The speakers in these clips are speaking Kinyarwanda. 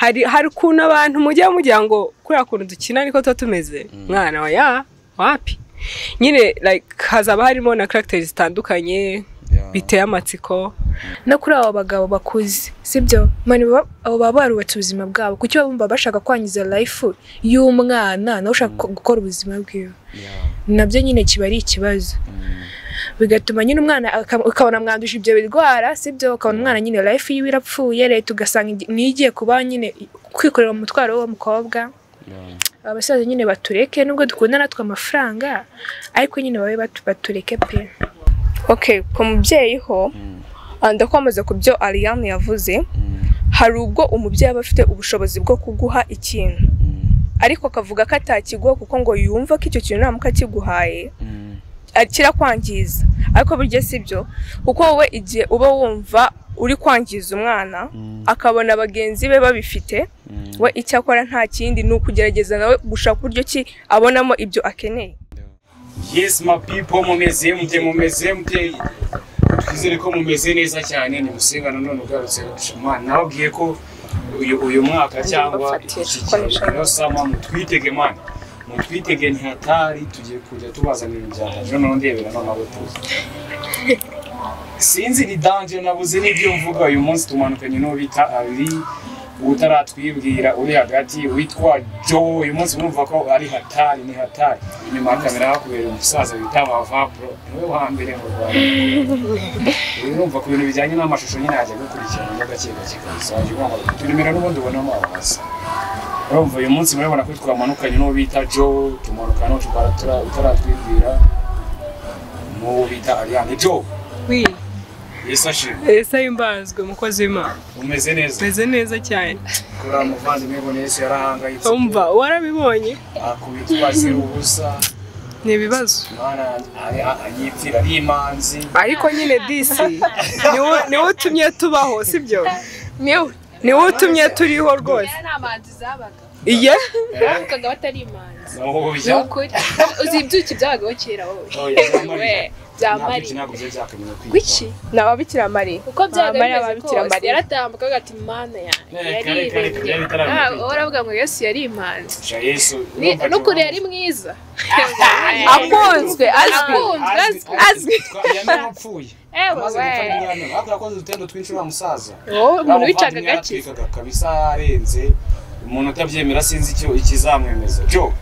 hari ukuntu abantu mujya ngo kuriya kuntu dukina niko tuba tumeze mwana wa wapi nyine like hazaba harimo na characters zitandukanye biteye amatsiko no kuri abo bagabo bakuze sibyo mani abo baba barubatse ubuzima bwabo kuki bumva bashaka kwangiza life y'umwana nawe ushaka gukora ubuzima bwiwe nabyo nyine kiba ari ikibazo bigatuma nyine umwana ukabona mwanduje ibyo birwara sibyo ukabona umwana nyine life yiwe irapfuye leta ugasanga nigiye kuba nyine kwikorera umutwaro w'umukobwa abasaza nyine batureke nubwo dukunda natwe amafaranga ariko nyine babe batureke pe. Okay, ku mubyeyi ho ndakwamaze ku byo Alliane yavuze hari ubwo umubyeyi aba afite ubushobozi bwo kuguha ikintu ariko akavuga ko atakiguha kuko ngo yumva ko icyo kintu namuka kiguhaye kirakwangiza ariko burya sibyo kuko wowe igihe uba wumva uri kwangiza umwana akabona bagenzi be babifite we icyo akora nta kindi ni ukugerageza nawe gushaka uburyo ki abonamo ibyo akeneye. Yes my people mumeze mute twizere ko mumeze neza cyane ni musenga none ugarutse Imana nababwiye ko uyu mwaka cyangwa iki sama mutwitege Imana mutwitege ntihatari tugiye kujya tubazanira ibyaha none ndebera none abo tuzi sinzi ni danger nabuze n'ibyo mvuga uyu munsi tumanukanye no bita abiri utaratwibwira uri hagati witwa Jo uyu munsi mwumva ko ari hatari ni hatari nyuma kamera hakubera umusaza bita bava pro niwe wa mbere mu Rwanda urumva ku bintu bijyanye n'amashusho nyine ajya gukurikirana n'agakeka kikasaje kwanga turimera n'ubundi ubona amabaza urumva uyu munsi murabona ko twamanukanye no bita Jo tumanuka no utaratwibwira mu bita Alliane Jo oui Esa imbazwe mukozi w'Imana umeze neza meze neza cyane kura muvanze mego nese yarahangayitse umva warabibonye akubitwa zira ubusa ni ibibazo Mana anyipfira ari imanzi ariko nyine disi niwe utumye tubaho sibyo niwe utumye turiho rwose nta manzi zabaga iye bavugaga batari imanzi n'ukuri uzi ibyuki byabagaho kera wowe byamari Wiki nababikira Mari uko byagamije ko yaratambukaga ati Mana yari uravuga ngo Yesu yari imanzi n'ukuri yari mwiza akunzwe azwi yanapfuye akoze utendo twinshura musaza umuntu wicaga gake kabisa arenze umuntu utabyemera sinzi icyo ikizamwemeza Jo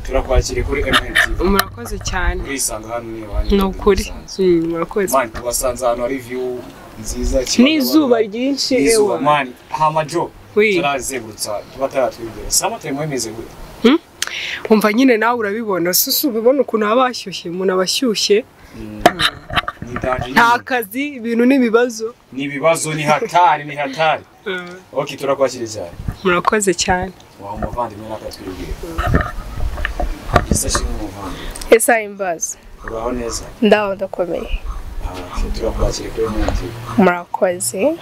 turakwakire kuri MNTV murakoze cyane wisanga hano ni abandi no kuri murakoze man tubasanze hano review nziza cyane n'izuba ryinshi ewa man hama Jo turazengurutsa tubataratwibwira sama temwemeze gute umva nyine nawe urabibona susu ubibona ukuntu abashyushye umuntu abashyushye nta kazi ibintu n'ibibazo ni hatari okay turakwakire cyane murakoze cyane wa muvandimwe nakatwibwira Esa imbaza uraho neza ndakomeye turakwakire kuri MNTV murakoze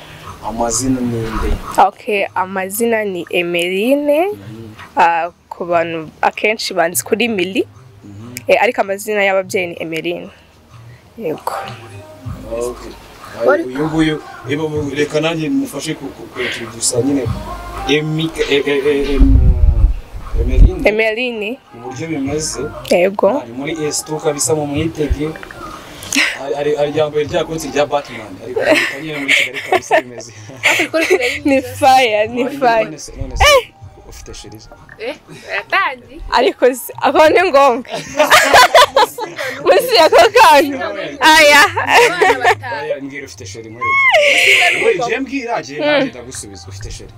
amazina ni nde okay amazina ni Emeline ku bantu akenshi banzi kuri Mili ariko amazina y'ababyeyi ni Emeline yego okay uyu nguyu reka nanjye mufashe kudusa nyine Emeline uburyo bimeze yego muri S2 kabisa mu mwitege ari jambo ryakotse rya Batman ariko nyine muri Kigali kabisa bimeze ni fire ufite shiriza yatangi ariko akone ngombwa musi akokanye aya ngira ufite shiri muri je mbwira je naje ndagusubiza ufite shiri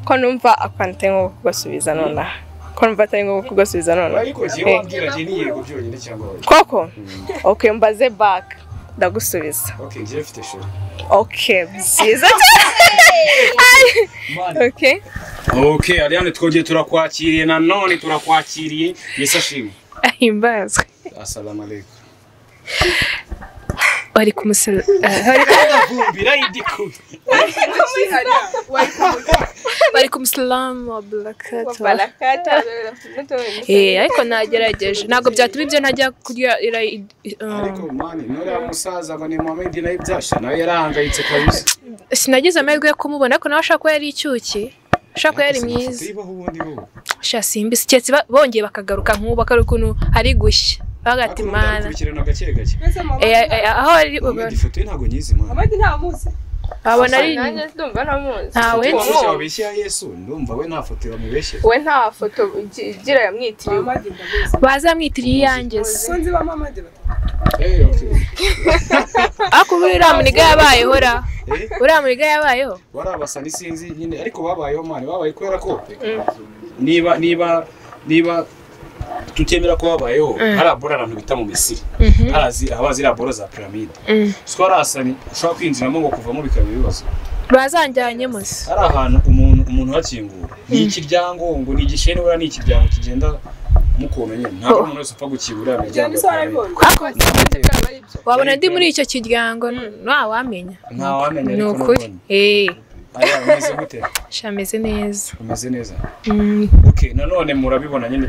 ko numva akwante ngo kugusubiza nona ko numva atari ngo kugusubiza nona ariko je wabwira je ni yego byonyine cyangwa koko okay mbaze back ndagusubiza okay je ufite shiri okay byiza okay Alliane twongeye turakwakiriye nanone turakwakiriye yesashimwe imbazwe assalamu alaykum bari kumusala kumbira idiku bari kumusalama wa barakata ariko nagerageje ntago byatuma ibyo ntajya kurya ariko mani nora musaza ngo ni Mohamed nayo byasha nayo yarahangayitse kabisa sinagize amahirwe yo kumubona ariko nawe ashaka ko yari icyuki shaka yari myiza sha simbi siketse bongeye bakagaruka nk'ubu akarukuntu ari gushya bagati mana aho ari ifoto ntago nyizi mana amadi nta munsi abona ari nanjye ndumva namuzi ntawe wabeshya Yesu ndumva we nta foto yamubeshye we nta foto igira yamwitiriye bazamwitiriye yanjye sonzi ba mama de okay akubira muniga yabayeho ra uriya muniga yabayeho warabasa nisinzi nyine ariko babayeho mani babaye kwera ko niba tutemera ko babayeho hari abora abantu bita mu Misiri harazi abazi laboro za pyramide swarasani ushaka kwinjiramo ngo kuvamo bikaba ibibazo bazanjyanye musi hari ahantu umuntu hakingura ni ikiryango ngo ni igishene wera ni ikiryango kigenda mukomenye ntabwo umuntu wese upfa gukibura amajyanye wabona ndi muri icyo kiryango wamenya nukuri umeze gute shameze neza umeze neza okay nanone murabibona nyine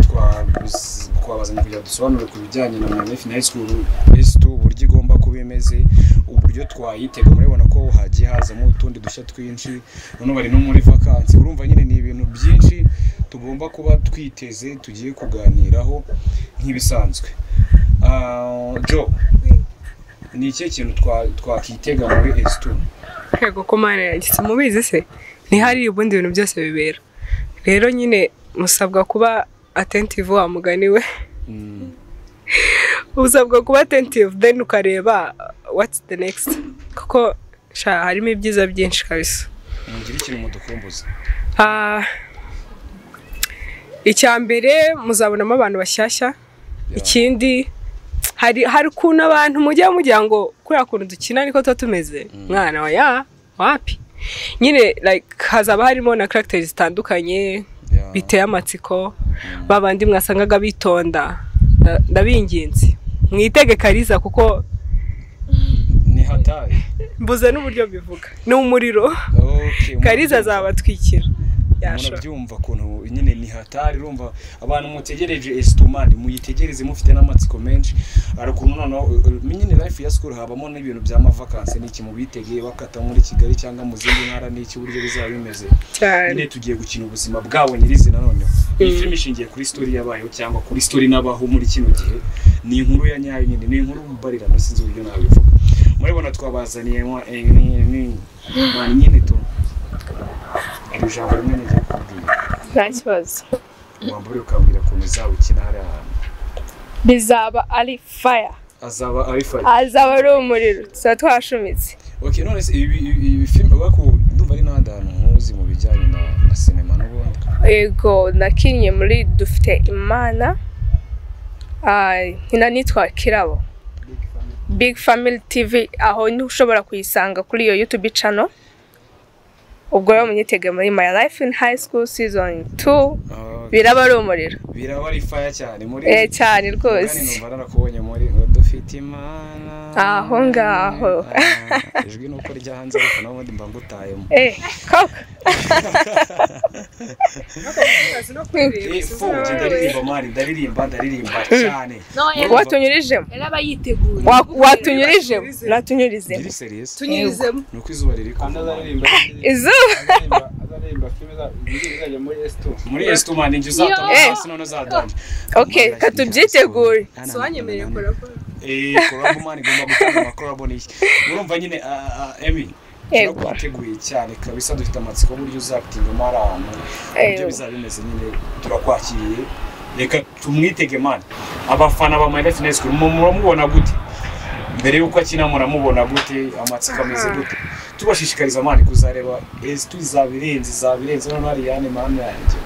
twabazanye kugira dusobanure ku bijyanye na Mwanefina High School S2 uburyo igomba kuba imeze uburyo twayitega murabibona ko hagiye hazamo utundi dushya twinshi none bari no muri vacancy urumva nyine ni ibintu byinshi tugomba kuba twiteze tugiye kuganiraho nk'ibisanzwe Jo ni iki kintu twakitega muri S2 Kego komana yagitse mubizi se ntihari ubundi bintu byose bibera rero nyine musabwa kuba attentive wa mugani we usabwa kuba attentive then ukareba what's the next kuko harimo ibyiza byinshi kabisa mugira ikintu mudukumbuza icyambere muzabonamo abantu bashyashya ikindi hari kuna abantu mujya ngo kuri akuntu dukina niko tumeze mwana wa wapi nyine like hazaba harimo na characters zitandukanye biteye amatsiko babandi mwasangaga bitonda ndabinginze mwitege Kariza kuko ni hatari mbuze n'uburyo bivuga ni umuriro Kariza azabatwikira murabyumva kuntu nyine ni hatari urumva abantu mutegereje estomani muyitegereze mufite n'amatsiko menshi arakuntu noneho nyine life ya school habamo n'ibintu bya vacancy n'iki mubitegeye bakata muri Kigali cyangwa mu zindi ntara n'iki buryo bizaba bimeze nyine tugiye gukina ubuzima bwabo nyirizi nanone iyi film ishingiye kuri story yabayeho cyangwa kuri story nabaho muri kino gihe ni inkuru ya nyayo nyine ni inkuru mbarira no sinzi uburyo nabivuga murabona twabazaniye nyine tu ijambo rimwe ngiye kubwira nta kibazo wambure ukambwira ko muzaba ukina hari ahantu bizaba ari fire azaba ari umuriro tuba twashumitse okay none ibi film bako ndumva ari n'ahandi hantu nkuzi mu bijyanye na cinema n'ubundi yego nakinnye muri dufite imana nkina nitwa Kirabo Big Family TV aho ni ushobora kuyisanga kuri iyo YouTube channel ubwo rero munyitege muri My Life in High School season 2 biraba ari umuriro biraba ari fire cyane muri cyane rwose numva narakubonye muri ngo dufite imana aho ngaho ijwi nuko rya hanze ariko nawe ndi mbangutayemo koko ndaririmba cyane watunyurijemo yaraba yitegura watunyurijemo natunyurize tunyurizemo nuko izuba riri izuba azaririmba filime bizajya muri S2 man inju zatanga sinone zadanje okay katubyitegure swanyemereye korabo korabo man igomba gutanga amakorabo n'iki urumva nyine Emi turakwiteguye cyane kabisa dufite amatsiko buryo uzakitinga marano ibyo bizaba bimeze nyine turakwakiriye reka tumwitege man abafana ba My Life in School muramubona gute mbere yuko akina muramubona gute amatsiko ameze gute tubashishikariza mani kuzareba S2 izabirenze none Alliane mama yanjye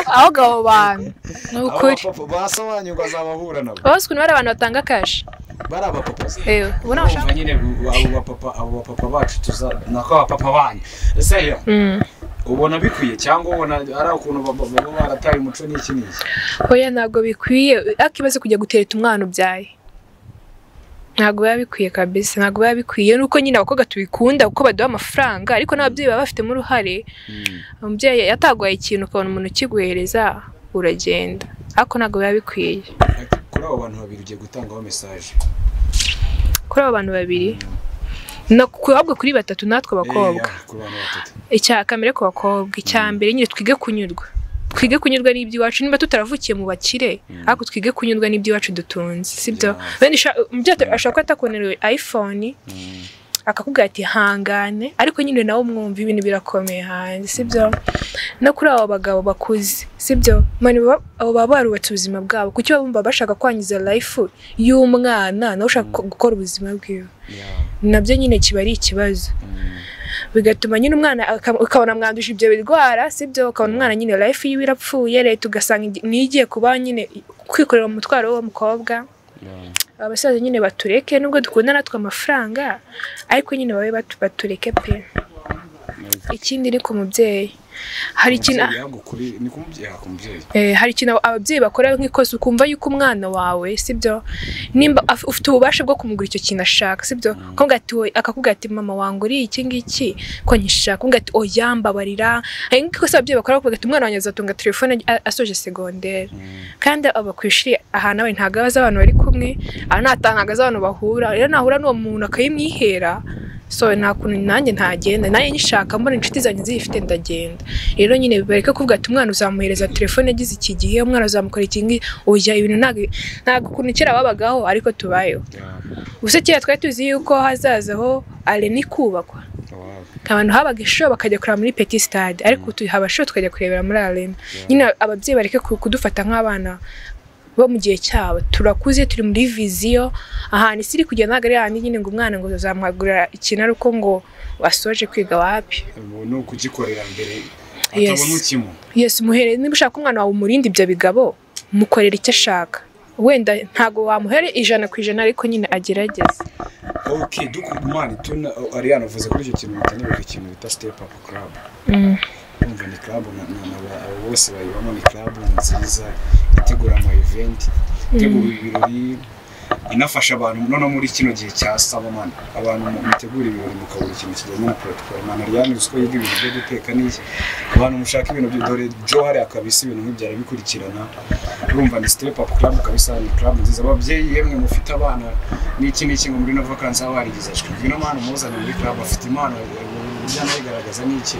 aho gabo bantu nukuri basabanye ngo azabahura nabo bose kuntu bari abantu batanga cash baraba papa ubona bashaka nyine abo papa bacu nako papa banyu ese ubona bikwiye cyangwa ubona ari ukuntu baba barataye umuco n'iki n'iki oya ntabwo bikwiye akibaze kujya gutereta umwana ubyaye ntabwo biba bikwiye kabisa ntabwo biba bikwiye nuko nyine abakobwa tubikunda kuko baduha amafaranga ariko n'ababyeyi baba bafitemo uruhare umubyeyi yatagwaye ikintu ukabona umuntu ukiguhereza uragenda ariko ntabwo biba bikwiye kuri abo bantu babiri ugiye gutangaho message kuri abo bantu babiri no kuhabwa kuri batatu natwe abakobwa icya kamere ku bakobwa icya mbere nyine twige kunyurwa n'iby'iwacu niba tutaravukiye mu bakire ariko twige kunyurwa n'iby'iwacu dutunze sibyo umubyeyi ashaka atakonerewe iPhone akakubwira ati hangane ariko nyine nawe umwumva ibintu birakomeye hanze sibyo no kuri abo bagabo bakuze sibyo abo baba barubatse ubuzima bwabo kuki bumva bashaka kwangiza life y'umwana nawe ushaka gukora ubuzima bwiwe nabyo nyine kiba ari ikibazo bigatuma nyine umwana ukabona mwanduje ibyo birwara sibyo ukabona umwana nyine life yiwe irapfuye leta ugasanga nigiye kuba nyine kwikorera umutwaro w'umukobwa abasaza nyine batureke nubwo dukunda natwe amafaranga ariko nyine babe batureke pe ikindi ni ku mubyeyi hari ikintu ababyeyi bakora nk'ikosa ukumva yuko umwana wawe sibyo nimba ufite ububasha bwo kumugura icyo kintu ashaka sibyo akakubwira ati mama wangu uri iki ngiki ko nkishaka umbwira ati oya mbabarira hari nk'ikosa ababyeyi bakora kuvuga ati umwana wanjye azatunga telefone asoje segonderi kandi aba ku ishuri aha nawe ntabwo abaza abantu bari kumwe aha ntatangaga abantu bahura rero nahura n'uwo muntu akayimwihera so nta kuntu nanjye ntagenda nanjye nyishaka mbona inshuti zanjye zifite ndagenda rero nyine bibareka kuvuga ati umwana uzamuhereza telefone agize iki gihe umwana uzamukora iki ngi oya ibintu ntabwo kuntu kera babagaho ariko tubayeho ubuse kera twari tuzi yuko hazazaho arena ikubakwa abantu habaga isho bakajya kureba muri petit stade ariko haba show tukajya kurebera muri arena nyine ababyeyi bareke kudufata nk'abana bo mu gihe cyabo turakuze turi muri viziyo ahantu isi iri kugenda ntabwo ari ahantu nyine ngo umwana ngo uzamwagurira ikintu ariko ngo wasoje kwiga wapi no kugikorera mbere atabona ukimo yes muhere niba ushaka umwana wawe umurindi ibyo bigabo mukorera icyo ashaka wenda ntago wamuhere 100% ariko nyine agerageza okay dukumana tuna Alliane avuze kuri icyo kintu bitanibuka ikintu bita step up club umva ni club na bose bayibamo ni club nziza itegura ama event itegura ibirori inafasha abantu none muri kino gihe cya Sabamana abantu mutegura ibirori mukabura ikintu kijyanye na protocol mana Alliane usko yiga ibintu byo guteka n'iki abantu mushaka ibintu byo dore Joella akabisa ibintu nk'ibyara bikurikirana urumva ni step up club kabisa ni club nziza ababyeyi yemwe mufite abana n'iki ngo muri na vacances abarigiza bino mana muzana muri club afite imana bijyana bigaragaza n'iki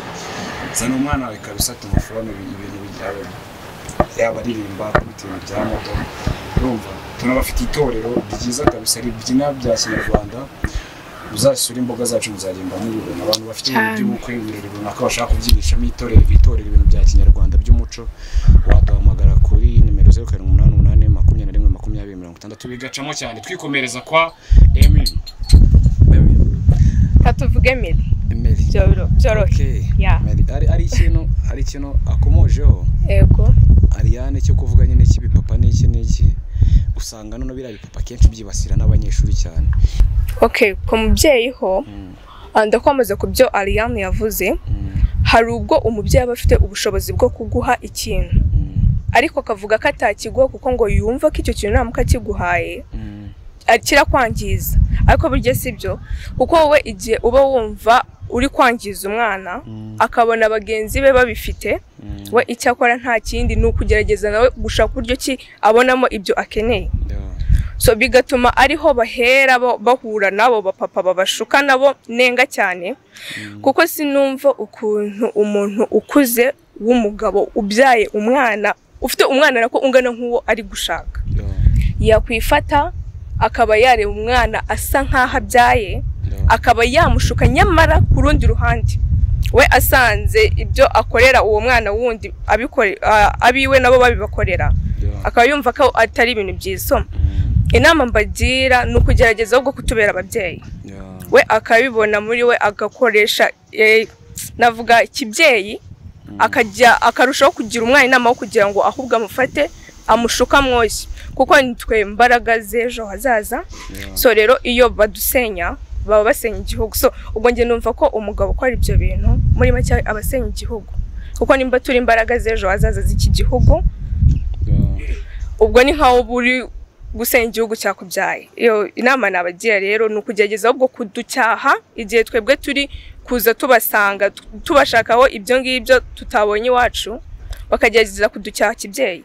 zana umwana wawe kabisa tumufurane ibintu bijyawe yaba aririmba kubitera bya moto urumva tunabafite itorero ryiza kabisa ribyina bya Kinyarwanda uzasura imboga zacu muzagenda mubibona abantu bafite iby'ubukwe ibirori runaka bashaka kubyinishamo itorero ibintu bya Kinyarwanda by'umuco waduhamagara kuri nimero 0788 bigacamo cyane twikomereza kwa Emily katuvuge Emily okay ari ikintu akomojeho yego Alliane cyo kuvuga nyine cy'ibipapa n'iki usanga none bira bipapa kenshi byibasira n'abanyeshuri cyane okay ku mubyeyi ho ndakwamaze ku byo Alliane yavuze hari ubwo umubyeyi aba afite ubushobozi bwo kuguha ikintu ariko akavuga ko atakigwa kuko ngo yumva ko icyo kintu namuka kiguhaye kirakwangiza ariko buryo sibyo kuko wowe igihe uba wumva uri kwangiza umwana akabona bagenzi be babifite we icyo akora nta kindi ni ukugerageza nawe gushaka uburyo ki abonamo ibyo akeneye so bigatuma ariho bahera bahura nabo bapapa babashuka nabo nenga cyane kuko sinumva ukuntu umuntu ukuze w'umugabo ubyaye umwana ufite umwana nako ungana nk'uwo ari gushaka yakwifata akaba yareba umwana asa nkaho abyaye akaba yamushuka nyamara ku rundi ruhande we asanze ibyo akorera uwo mwana wundi abiwe nabo babibakorera akaba yumva ko atari ibintu byiza inama mbagira ni ukugerageza ahubwo kutubera ababyeyi we akabibona muri we agakoresha navuga ikibyeyi akarushaho kugira umwana inama wo kugira ngo ahubwo amufate amushuka mwoshye kuko nitwe imbaraga z'ejo hazaza so rero iyo badusenya baba basenya igihugu so ubwo nge numva ko umugabo ukora ibyo bintu muri make abasenya igihugu kuko nimba turi imbaraga z'ejo hazaza z'iki gihugu ubwo ni nkaho buri gusenya igihugu cyakubyaye iyo inama nabagira rero ni ukugerageza ahubwo kuducyaha igihe twebwe turi kuza tubasanga tubashakaho ibyo ngibyo tutabonye iwacu bakagerageza kuducyaha kibyeyi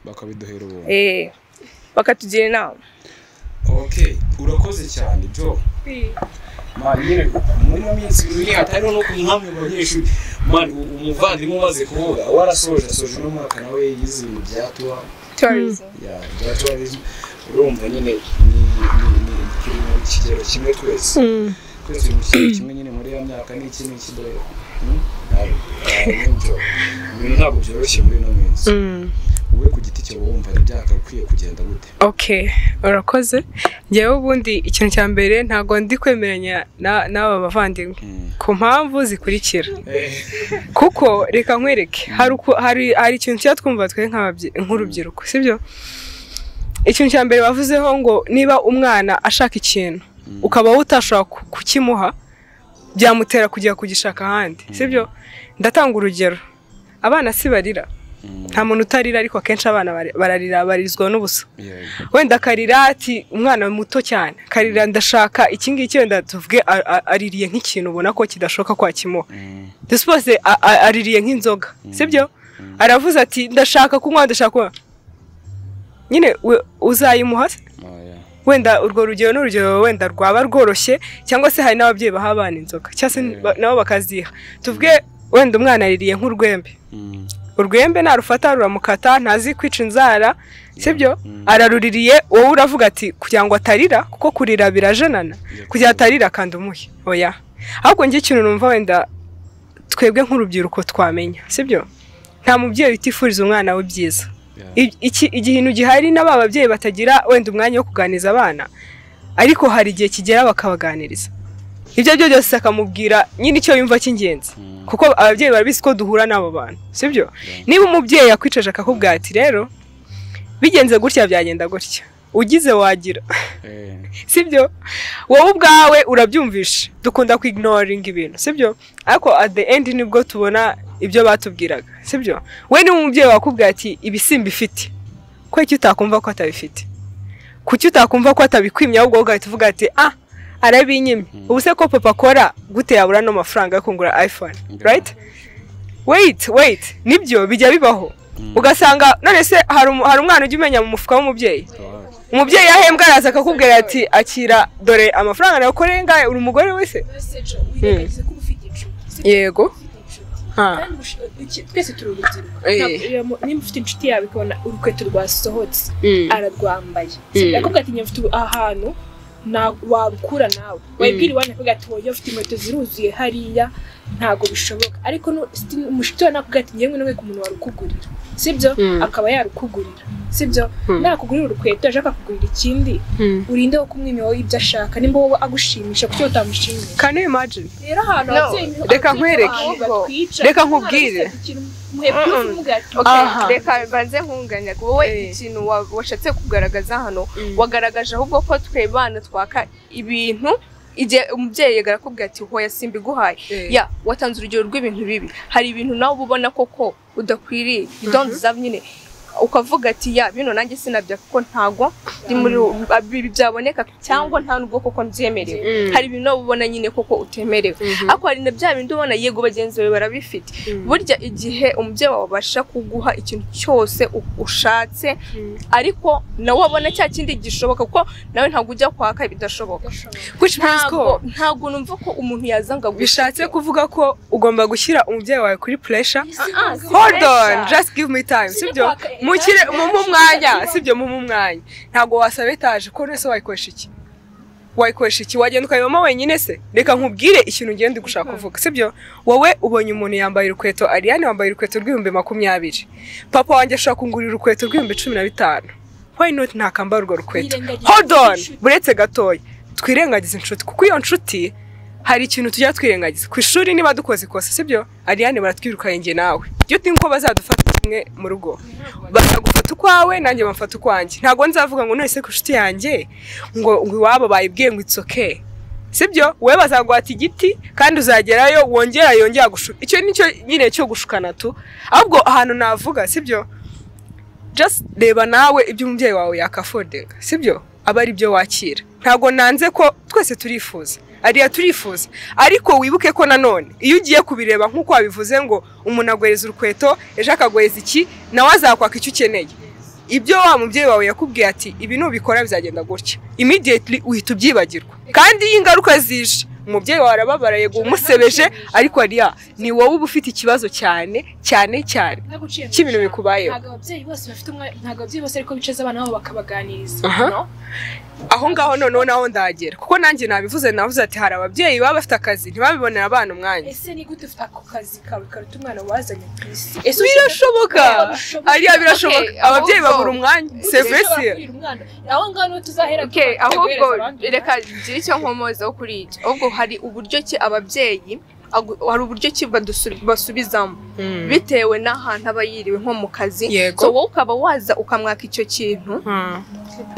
bakabiduhera ubu bakatugira inama okay urakoze cyane byo Marine muri minsi biri hatari no kumwamwe mu banyeshuri mani umuvandimwe umaze kuvuga warasoje no mwaka nawe yize ibintu bya tourism bya tourism urumva nyine ni kigero kimwe twese mu kigero kimwe nyine muri ya myaka n'iki n'ikidore ntabwo byoroshye muri no minsi wowe ku giti cyawe wumva byakakwiye kugenda gute? Okay, urakoze. Ngewe ubundi ikintu cya mbere ntago ndi kwemeranya n'aba bavandimwe ku mpamvu zikurikira. Kuko reka nkwereke hari ikintu cyatwumva twe nk'urubyiruko, sibyo? Ikintu cya mbere bavuzeho ngo niba umwana ashaka ikintu ukaba utashaka kukimuha byamutera kujya kugishaka ahandi, sibyo? Ndatanga urugero. Abana si barira. Nta muntu utarira ariko akenshi abana bararira barizwa n'ubusa. Wenda akarira ati umwana muto cyane karira ndashaka iki ngiki wenda tuvuge aririye nk'ikintu ubona ko kidashoka kwakimuha. Despose aririye nk'inzoga, sibyo? Aravuze ati ndashaka kunywa ndashaka nyine uzayimuha wenda urwo rugero n'urugero wenda rwaba rworoshye cyangwa se hari n'ababyeyi baha abana inzoga cyangwa se nabo bakaziha. Tuvuge wenda umwana aririye nk'urwembe. Urwembe narufata ruramukata ntazi kwica inzara, sibyo? Araruririye wowe uravuga ati kugira ngo atarira kuko kurira birajenana kugira atarira kandi umuhe. Oya. Ahubwo ngiye ikintu numva wenda twebwe nk'urubyiruko twamenya, sibyo? Nta mubyeyi utifuriza umwana we byiza. Igihintu gihari n'aba babyeyi batagira wenda umwanya wo kuganiza abana ariko hari igihe kigera bakabaganiriza. Ibyo byose akamubwira nyine icyo yumva cy'ingenzi kuko ababyeyi barabizi ko duhura n'abo bantu, sibyo? Niba umubyeyi yakwicaje akakubwira ati rero bigenze gutya byagenda gutya ugize wagira, sibyo? Wowe ubwawe urabyumvisha dukunda kwignoring ibintu, sibyo? Ariko at the end nibwo tubona ibyo batubwiraga, sibyo? We ni umubyeyi wakubwira ati ibisimba ifite ko icyo utakumva ko atabifite, kuki utakumva ko atabikwimya ahubwo ugahita uvuga ati arabinyimye. Ubuse ko papa akora gute yabura no mafaranga yo kungura iPhone, right? Wait, nibyo bijya bibaho. Ugasanga none se hari umwana ujya umenya mu mufuka w'umubyeyi. Umubyeyi yahembwa araza akakubwira ati akira dore amafaranga nakoreye ngaye uri umugore wese. Yego. Twese turi urubyiruko. Nimba ufite inshuti yawe ikabona urukweto rwasohotse ararwambaye. Yakubwira ati nyafite ahantu na wabukura nawe wabwira iwanyu kuvuga ati wowe ufite inkweto ziruzuye hariya ntago bishoboka ariko umushito wa nakubwira ati ngiye n'we ku muntu warukugurira, sibyo? Akaba yarukugurira, sibyo? Nakugurira urukweto ashaka kugurira ikindi urinde wo kumwimyeho ibyo ashaka nimba wowe agushimisha kuko utamushimiye. Can you imagine? Rero hano reka nkwereke reka nkubwire reka banze nkunganya wowe ikintu washatse kugaragaza hano wagaragaje ahubwo ko twebana twaka ibintu igihe umubyeyi yagarakubwira ati hoya simbi guhaye watanze urugero rw'ibintu bibi. Hari ibintu nawe ubona koko udakwiriye you don't deserve nyine ukavuga ati bino nanjye sinabya kuko ntago ndi muri byaboneka cyangwa nta nubwo koko nzemerewe. Hari ibintu ubona nyine koko utemerewe ariko hari na bya bindi ubona yego bagenzi bawe barabifite. Burya igihe umubyeyi wawe abasha kuguha ikintu cyose ushatse ariko nawe abona cya kindi gishoboka kuko nawe ntago ujya kwaka ibidashoboka, ntago numva ko umuntu yazanga bishatse kuvuga ko ugomba gushyira umubyeyi wawe kuri pressure. Hold on, just give me time, sibyo? Mukire mu mwanya, sibyo? Mu mwanya ntago wasaba etaje ko nese wayikoresha iki wagenda ukayibamo wenyine se. Reka nkubwire ikintu ngende gushaka kuvuga, sibyo? Wowe ubonye umuntu yambaye urukweto, Alliane wambaye urukweto rw'2020, papa wanjye ashaka kungurira urukweto rw'2015. Why not ntakambara urwo rukweto? Hold on, buretse gatoya twirengagize inshuti kuko iyo nshuti hari ikintu tujya twirengagiza ku ishuri. Niba dukoze ikosa, sibyo? Alliane baratwiruka yenge nawe byo tinko bazadufata kimwe mu rugo, bazagufata ukwawe nanjye bamfata ukwanjye. Ntago nzavuga ngo none se ku nshuti yanjye ngo iwabo bayibwiye ngo it's okay, sibyo? Wewe bazagwata igiti kandi uzagerayo yongera gushuka. Icyo nicyo nyine cyo gushukana tu. Ahubwo ahantu navuga, sibyo? Just reba nawe ibyo umubyeyi wawe yakafodinga, sibyo? Aba ari byo wakira. Ntago nanze ko twese turifuza turifuza ariko wibuke ko nanone iyo ugiye kubireba nkuko wabivuze ngo umuntu agwereza urukweto ejo akagwereza iki nawe azakwaka icyo ukeneye. Ibyo wa mubyeyi wawe yakubwiye ati ibi nubikora bizagenda gutya immediately uhita ubyibagirwa kandi ingaruka zije umubyeyi wawe arababara yego umusebeje ariko ariya ni wowe uba ufite ikibazo cyane cy'ibintu bikubayeho. Ntabwo ababyeyi bose bafite ntabwo ababyeyi bose ariko bicaza abana babo bakabaganiriza. Aho ngaho noneho naho ndagera kuko nanjye nabivuze navuze ati hari ababyeyi baba bafite akazi ntibabibonera abana umwanya. Ese ni gute ufite ako kazi kawe karuta umwana wazanye ku isi? Birashoboka ariya birashoboka ababyeyi babura umwanya sevesi aho ngaho tuzahera. Ahubwo reka ngire icyo nkomozaho kuri iki. Ahubwo hari uburyo ki ababyeyi hari uburyo ki basubizamo bitewe n'ahantu aba yiriwe nko mu kazi, so wowe ukaba waza ukamwaka icyo kintu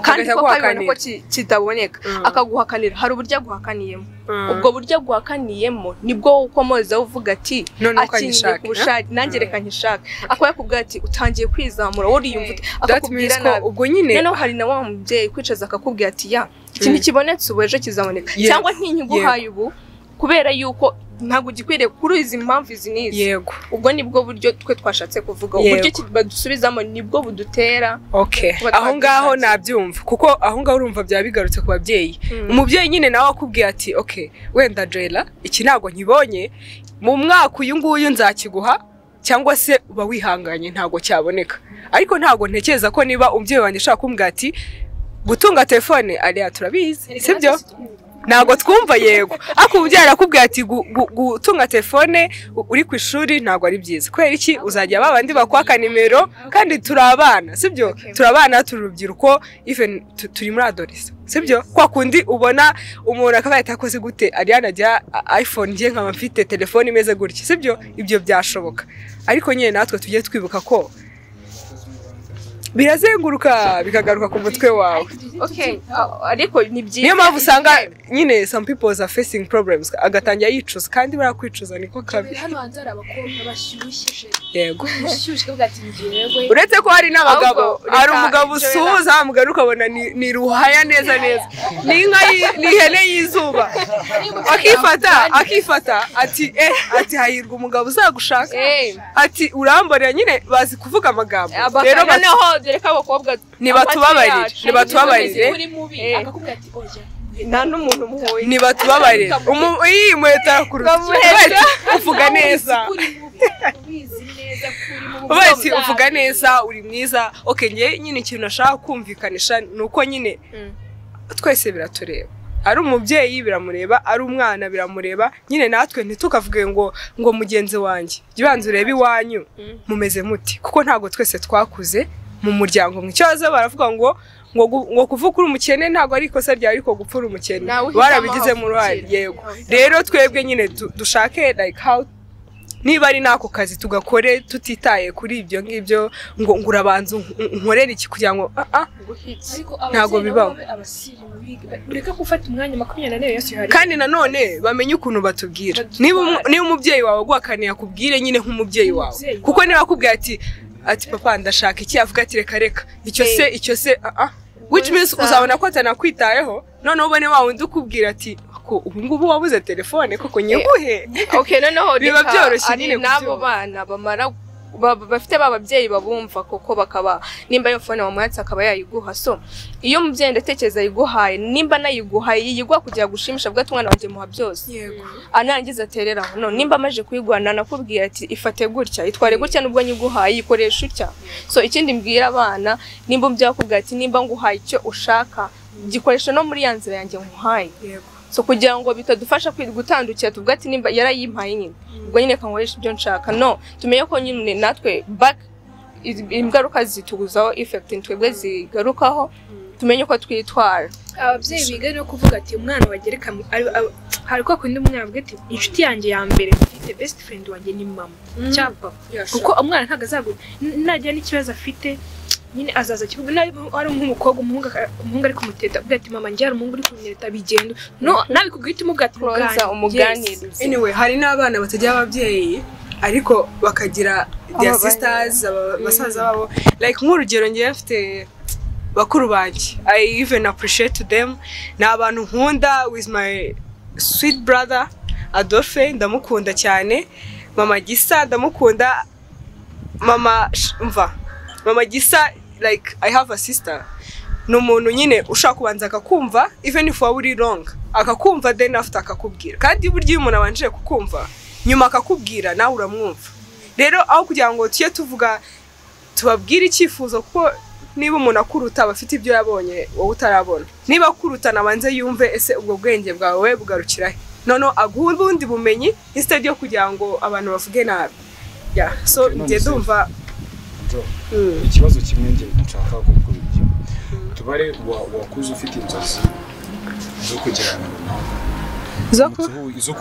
kandi ko kabibona ko kitaboneka akaguhakanira. Hari uburyo aguhakaniyemo, ubwo buryo aguhakaniyemo nibwo ukomoza uvuga ati akinye kubushaka nanjye reka nkishaka, akaba yakubwira ati utangiye kwizamura wowe uriyumva akakubwira nabi. Ubwo nyine noneho hari na wa mubyeyi kwicaza akakubwira ati ya ikintu kibonetse ubu ejo kizaboneka, cyangwa ntinyiguhaye ubu kubera yuko ntabwo gikwiriye kuri izi mpamvu izi n'izi. Yego ubwo nibwo buryo twe twashatse kuvuga, uburyo badusubizamo nibwo budutera. Aho ngaho nabyumva kuko aho ngaho urumva bya bigarutse ku babyeyi. Umubyeyi nyine nawe akubwiye ati wenda Joella iki ntabwo nkibonye mu mwaka uyu nguyu nzakiguha, cyangwa se uba wihanganye ntabwo cyaboneka. Ariko ntabwo ntekereza ko niba umubyeyi wanjye ashaka kumbwira ati gutunga telefone ariya turabizi sibyo ntabwo twumva yego, ariko umubyeyi arakubwira ati gutunga telefone uri ku ishuri ntabwo ari byiza. Kubera iki? Uzajya babandi bakwaka nimero kandi turabana sibyo, turabana turubyiruko even turi muri adolescence sibyo. Kwa kundi ubona umuntu akabahita akoze gute Alliane ajya iPhone ngiye nkaba mfite telefone imeze gutya sibyo, ibyo byashoboka. Ariko nyine natwe tujye twibuka ko birazenguruka bikagaruka ku mutwe wawe. Ariko ni byiza. Niyo mpamvu usanga nyine some people are facing problems agatangira yicuza kandi barakwicuza niko kabi. Hano hanze hari abakobwa bashyushye. Yego. Bashyushye ugati ngiye. Uretse ko hari n'abagabo, hari umugabo usuhuza umugabo ukabona ni ruhaya neza. Ni inka ni ihene yizuba. Akifata ati hahirwa umugabo uzagushaka. Ati uramborera nyine bazi kuvuga amagambo. Rero dore ko abakobwa nibatubabarire akakubwira ati oya nta n'umuntu muhoye nibatubabarire iyi muheta kuruta uvuga neza wese uvuga neza uri mwiza. nge nyine ikintu nashaka kumvikanisha nuko nyine twese biratureba, ari umubyeyi biramureba, ari umwana biramureba. Nyine natwe ntitukavuge ngo mugenzi wanjye jibanze urebe iwanyu mumeze muti, kuko ntago twese twakuze mu muryango mw'icyaza baravuga ngo kuvuga uri umukene ntago ari ikosa ryawe, ariko gupfura umukene barabigize mu ruhare. Yego rero twebwe nyine dushake like how niba ari nako kazi tugakore tutitaye kuri ibyo ngibyo ngo urabanza nkorera iki kugira ngo ntago bibaho. Ureka gufata umwanya 24 yose hari kandi nanone bamenye ukuntu batubwira. Niba umubyeyi wawe guhakaniye akubwire nyine nk'umubyeyi wawe, kuko niba akubwira ati papa ndashaka iki avuga ati reka icyo se which means uzabona ko atanakwitayeho. None ubone wa wundi ukubwira ati ubu ngubu wabuze telefone koko nyiguhe. Noneho biba byoroshye nyine nabo bana bamara bafite bababyeyi babumva koko bakaba nimba iyo phone wamwatsa akaba yayiguha. So iyo umubyeyi ndatekereza yiguhaye nimba nayiguhaye yigwa kugira gushimisha bwa tumwana wanje muha byose. Yego anangiza terera no nimba amaje kuyigwana nakubwira ati ifate gutya itware gutya nubwo nyiguhaye ikoresha utya. So ikindi mbwira abana nimba umubyeyi akubwira ati nimba nguhaye icyo ushaka gikoresha no muri yanzira yanjye nkuhaye. Yego so kugira ngo bitadufasha gutandukira tuvuga ati nimba yarayimpaye nyine ubwo nyine kankoresha ibyo nshaka. No tumenye ko nyine natwe back ingaruka zituguzaho effect twebwe zigarukaho, tumenye ko twitwara. Ababyeyi biga no kuvuga ati umwana wagereka hari ko kundi umwana avuga ati inshuti yanjye ya mbere mfite best friend wanjye ni mama cyapa, kuko umwana ntago azaguye najya n'ikibazo afite nyine azaza kivuga ari nk'umukobwa umuhungu ari kumuteta avuga ati mama njye ari umuhungu uri kumuteta bigenda no nabikubwita umugati umuganiriza. Anyway hari n'abana batajya ababyeyi ariko bakagira their sisters basaza babo like nk'urugero ngiye mfite bakuru banjye. I even appreciate them. Na abantu nkunda with my sweet brother Adolphe ndamukunda cyane, mama Gisa ndamukunda, mama Gisa like I have a sister n'umuntu nyine ushaka kubanza akakumva even if waba uri wrong akakumva then after akakubwira kandi buryo umuntu abanje kukumva nyuma akakubwira nawe uramwumva rero aho kugira ngo tuye tuvuga tubabwire icyifuzo kuko niba umuntu akuruta abafite ibyo yabonye wowe utarabona niba akuruta nabanze yumve ese ubwo bwenge bwawe bugarukira he nono aguha ubundi bumenyi instead yo kugira ngo abantu bavuge nabi so ngiye ndumva ikibazo kimwe ngiye nshaka kukubigira tubare wakuze ufite inzozi zo kugirana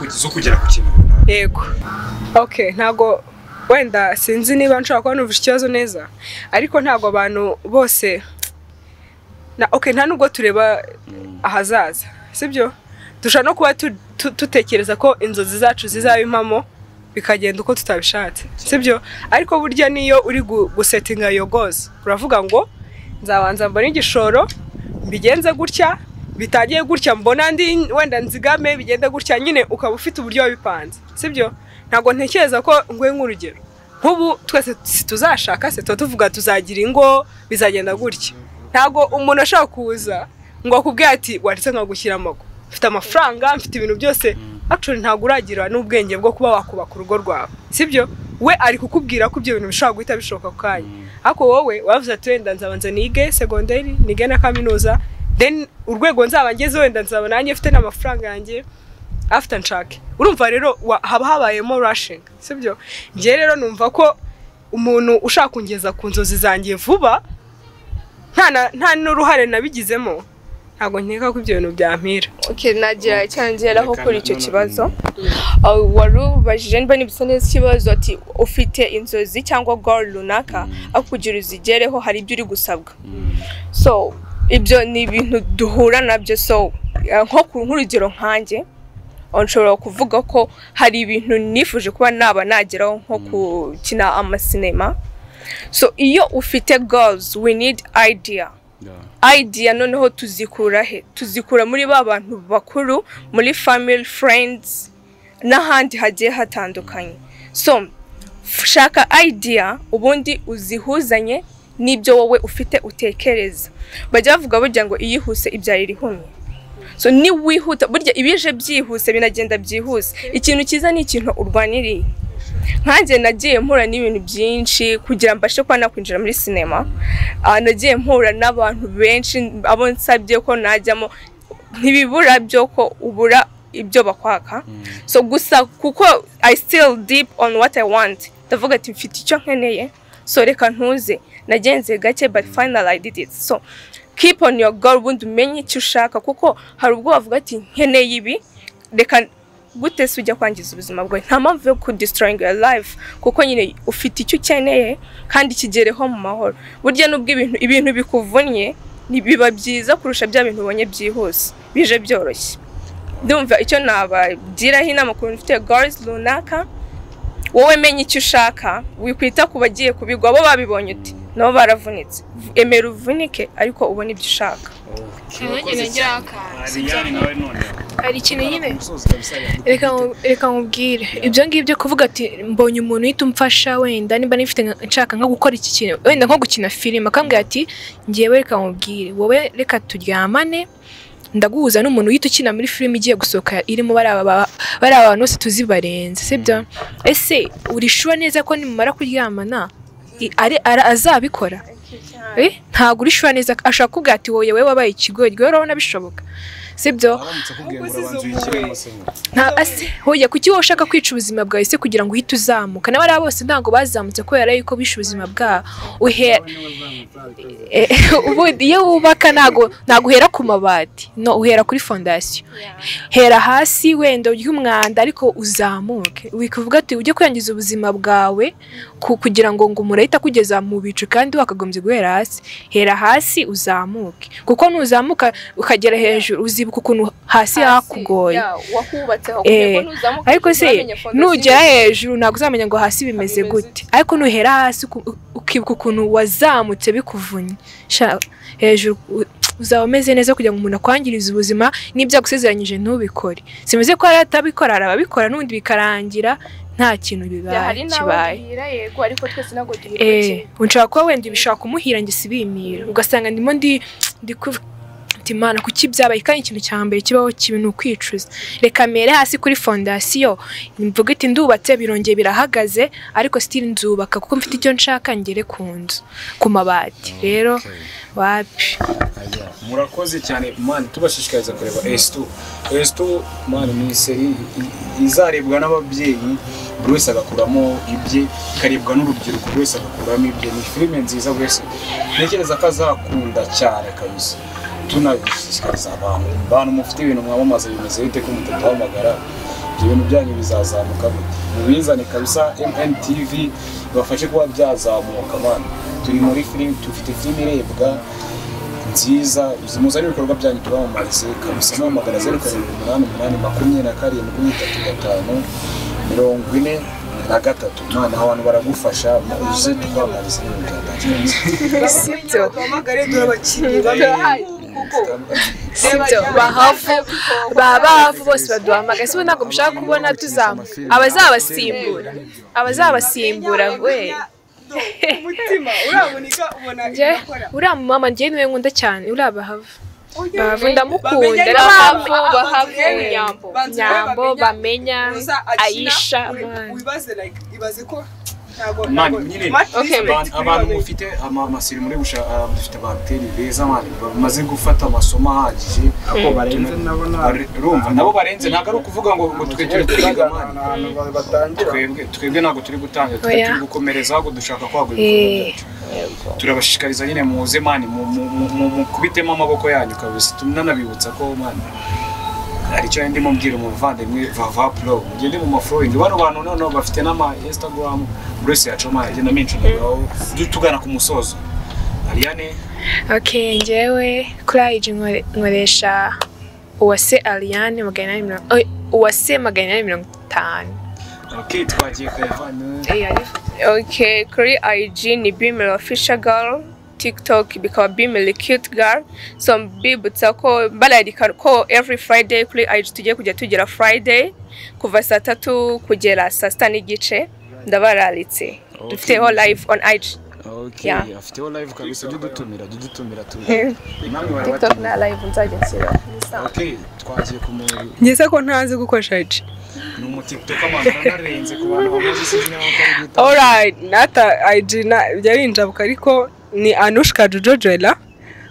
zo kugera ku kintu runaka yego okay ntago wenda sinzi niba nshaka ko numva ikibazo neza ariko ntago abantu bose okay nta nubwo tureba ahazaza sibyo dushaka no kuba tutekereza ko inzozi zacu zizaba impamo bikagenda uko tutabishatse sibyo ariko burya niyo uri gusettinga your goals uravuga ngo nzabanza mbona igishoro bigenze gutya bitagiye gutya mbona ndi wenda nzigame bigende gutya nyine ukaba ufite uburyo wabipanze sibyo ntago ntekereza ko ngwe nk'urugero nk'ubu twese tuzashaka se tuvuga tuzagira ingo bizagenda gutya ntago umuntu ashaka kuza ngo akubwire ati waretse nkagushyira amago mfite amafaranga mfite ibintu byose actually ntago uragira n'ubwenge bwo kuba wakubaka urugo rwawe sibyo we ari kukubwira ko ibyo bintu bishobora guhita bishoboka kanya ariko wowe wavuze ati wenda nzabanza nige secondary nige na kaminuza then urwego nzaba ngeze wenda nzaba nanjye mfite n'amafaranga yanjye after nshake urumva rero haba habayemo rushing sibyo ngiye rero numva ko umuntu ushaka kungeza ku nzozi zanjye vuba nta n'uruhare nabigizemo ntago nkeka ko ibyo bintu byampira okay nagira cyangeraho kuri icyo kibazo warubajije niba nibisa neza ikibazo ati ufite inzozi cyangwa goal runaka akugira uzigereho hari ibyo uri gusabwa so ibyo ni ibintu duhura nabyo so nko ku nk'urugero nkanjye onshobora kuvuga ko hari ibintu nifuje kuba naba nageraho nko gukina amasinema so iyo ufite goals we need idea noneho tuzikura muri ba bantu bakuru muri family friends n'ahandi hagiye hatandukanye so shaka idea ubundi uzihuzanye n'ibyo wowe ufite utekereza bajya bavuga burya ngo iyihuse ibyarira ihumye so ni wihuta burya ibije byihuse binagenda byihuse ikintu kiza ni ikintu urwaniriye nkanjye nagiye mpura n'ibintu byinshi kugira mbashe kwa nakwinjira muri cinema nagiye mpura n'abantu benshi abo nsabye ko najyamo ntibibura byo ko ubura ibyo bakwaka so gusa kuko I still deep on what I want ndavuga ati mfite icyo nkeneye so reka ntuze nagenze gake but finally I did it so keep on your goal ubundi umenye icyo ushaka kuko hari ubwo bavuga ati nkeneye ibi reka gute se ujya kwangiza ubuzima bwawe nta mpamvu yo destroying your life kuko nyine ufite icyo ukeneye kandi kigereho mu mahoro burya nubwo ibintu bikuvunnye biba byiza kurusha bya bintu ubonye byihuse bije byoroshye ndumva icyo nabagiraho inama ku bintu ufite goals runaka wowe menye icyo ushaka wikwita ku bagiye kubigwa bo babibonye uti nabo baravunitse emera uvunike ariko ubone ibyo ushaka hari ikintu nyine reka nkubwire ibyo ngibyo kuvuga ati mbonye umuntu uhita umfasha wenda niba nifite nshaka nko gukora iki kintu wenda nko gukina filime akambwira ati ngiyewe reka nkubwire wowe reka turyamane ndaguhuza n'umuntu uhita ukina muri filime igiye gusohoka irimo bari abantu bose tuzibarenze sibyo ese urishura neza ko nimumara kuryamana azabikora ntabwo urishura neza ashaka kuvuga ati wowe wabaye ikigori rero urabona bishoboka sibyo hoya kuki wowe ushaka kwica ubuzima bwawe se kugira ngo uhite uzamuka n'abari bose ntabwo bazamutse kubera yuko bishe ubuzima bwabo iyo wubaka ntabwo uhera ku mabati no uhera kuri fondasiyo hera hasi wenda urya umwanda ariko uzamuke wikuvuga ati ujye kwangiza ubuzima bwawe kugira ngo umurahita kugeza mu bicu kandi wakagombye guhera hasi hera hasi uzamuke kuko nuzamuka ukagera hejuru uzibuka ukuntu hasi hakugoye ariko se nugera hejuru ntabwo uzamenya ngo hasi bimeze gute ariko nuhera hasi ukibuka ukuntu wazamutse bikuvunye hejuru uzaba umeze neza kugira ngo umuntu akwangirize ubuzima n'ibyo agusezeranyije ntubikore simeze ko hari atabikora hari ababikora n'ubundi bikarangira nta kintu bibaye hari kibaye n'abahira yego ariko twese ntabwo duhira unshaka kuba wenda ibishaka kumuhira njye sibimira ugasanga ndimo ndi Imana kuki byabaye kandi ikintu cya mbere kibaho kibintu kwicuza reka mere hasi kuri fondasiyo mvuga iti ndubatse birongeye birahagaze ariko still nzubaka kuko mfite icyo nshaka ngere ku nzu ku mabati rero wapi murakoze cyane man tubashishikariza kureba S2 man ni seri izarebwa n'ababyeyi buri wese agakuramo ibye karebwa n'urubyiruko buri wese agakuramo ibye ni filime nziza wese ntekereza ko azakunda cyane kabisa tunabishishikariza abantu mufite ibintu mwamamaza bimeze bite ko mutahamagara ibintu byanyu bizazamuka mubizane kabisa MNTV bafashe kuba byazamuka man turi muri film tufite film irebwa nziza muzari ibikorwa byanyu tubamamarize kabisa n'amagara 088 27 43 mwana abantu baragufasha uze tubamarize n'ibintu sibyo twamagare dore abakinnyi babahaye sibyo bahavu bose baduhamagaye sibo ntabwo mushaka kubona tuzamuka abazabasimbura we umutima urabonika ubona uriya mama njye niwe nkunda cyane uriya bahavu ndamukunda nyambo bamenya Aisha ibaze ko abantu mufite amasiri muri busha dufite abateri beza mani bamaze gufata amasomo ahagije ako barenze urumva nabo barenze ntago ari ukuvuga ngo twekere kwiga mani twebwe ntago turi gutanga turi gukomereza ahubwo dushaka kwagura ibikorwa byacu turabashishikariza nyine muze mani mu kubitema amaboko yanyu kabisa tunanabibutsa ko mani aricyo ndimo mbwira umuvandimwe vava pro mugende mu maflowing bano bantu noneho bafite n'ama Instagram burese yacoma agenda menshi ngaho tugana ku musozo Alliane njyewe kuri IG nkoresha uwase Alliane uwase 850 twagiye kayavana kuri IG ni bimel official girl TikTok bikaba bimel cute girl so mbibutsa ko balarika ko every Friday kuri IG tugiye kujya tugera Friday kuva 3 kugera 6 n'igice ndabararitse dufiteho live on IG afiteho live kabisa dudutumira tu TikTok na live nzajya nsira twagiye ku muntu ngeze ko ntazi gukoresha IG ni mu TikTok abantu banarenze ku bantu bamaze sinzi naho atari alright nata IG byabinjabuka ariko ni Anushka Joella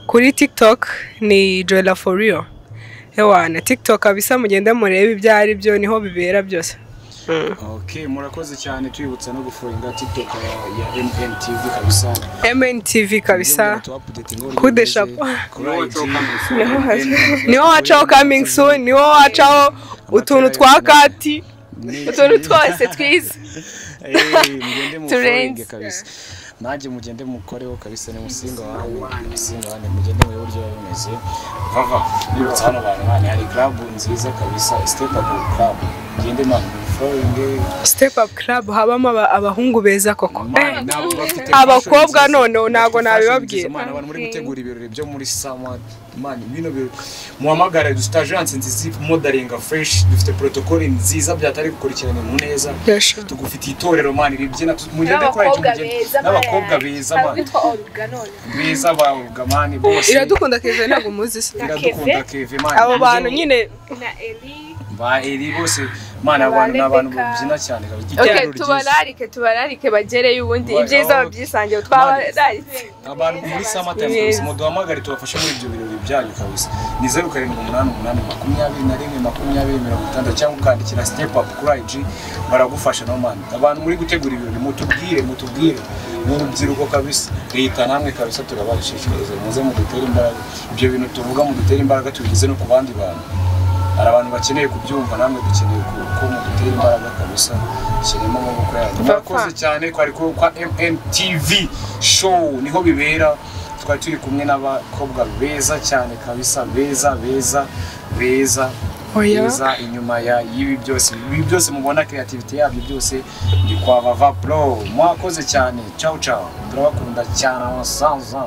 kuri TikTok ni Joella for real hewana TikTok kabisa mugende murebe ibyari byo niho bibera byose murakoze cyane twibutsa no guforinga TikTok ya MNTV kabisa MNTV kabisa kudesha niho wacaho coming soon niho wacaho utuntu twa kati utuntu twose twiza mugende muforinge kabisa naje mugende mukoreho kabisa ni musinga wanjye mugende mu buryo bumeze vava nibutsa hano abantu bane hari club nziza kabisa step up club mugende Step Up Club habamo abahungu beza koko abakobwa none nago nabibabwira abantu muri gutegura ibirori byo muri summer man bino biro muhamagara dufite agence nziza modelinga fresh dufite protocol nziza byatari gukurikirana mu neza tugufite itorero man ribyina mugende kwa n'abakobwa beza man beza bavuga man bose iradukunda Kevin ntago muzi iradukunda Kevin man abo bantu nyine na Eli ba Eli bose mana abantu babyina cyane tubararike bagereye ubundi ibyiza babyisangiye twabararike abantu muri summertime muduhamagare tubafashe muri ibyo birori byanyu kabisa ni 0788212060 cyangwa ukandikira Step Up kuri IG baragufasha no man abantu muri gutegura ibirori mutubwire n'urubyiruko kabisa leta namwe kabisa turabashishikariza muze mu dutera imbaraga ibyo bintu tuvuga mu dutera imbaraga tubigize no ku bandi bantu hari abantu bakeneye kubyumva namwe dukeneye ko mu dutera imbaraga kabisa kirimo amaboko yacu murakoze cyane kwari kwa MNTV show niho bibera twari turi kumwe n'abakobwa beza cyane kabisa beza inyuma ya ibi byose mubona creativity yabyo byose ndi kwa Vava Pro mwakoze cyane ciao turabakunda cyane abasanzwe